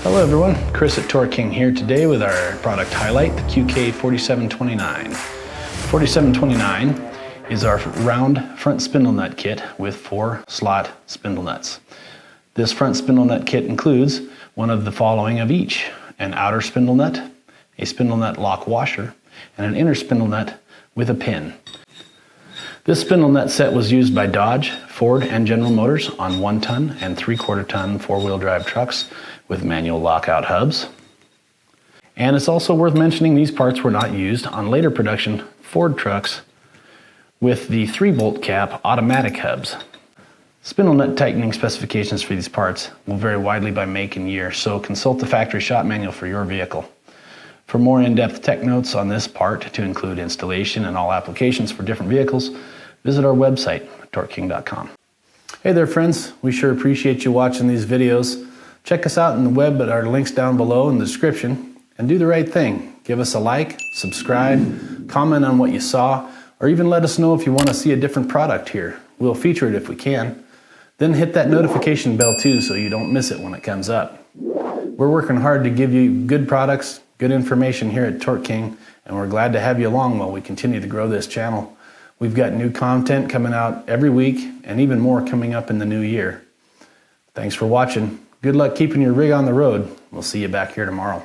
Hello everyone, Chris at TorqueKing here today with our product highlight, the QK4729. 4729 is our round front spindle nut kit with 4 slot spindle nuts. This front spindle nut kit includes one of the following of each: an outer spindle nut, a spindle nut lock washer, and an inner spindle nut with a pin. This spindle nut set was used by Dodge, Ford, and General Motors on 1-ton and 3/4 ton four-wheel drive trucks with manual lockout hubs. And it's also worth mentioning these parts were not used on later production Ford trucks with the 3-bolt cap automatic hubs. Spindle nut tightening specifications for these parts will vary widely by make and year, so consult the factory shop manual for your vehicle. For more in-depth tech notes on this part, to include installation and all applications for different vehicles, visit our website, TorqueKing.com. Hey there friends, we sure appreciate you watching these videos. Check us out on the web at our links down below in the description, and do the right thing. Give us a like, subscribe, comment on what you saw, or even let us know if you want to see a different product here. We'll feature it if we can. Then hit that notification bell too so you don't miss it when it comes up. We're working hard to give you good products, good information here at TorqueKing, and we're glad to have you along while we continue to grow this channel. We've got new content coming out every week and even more coming up in the new year. Thanks for watching. Good luck keeping your rig on the road. We'll see you back here tomorrow.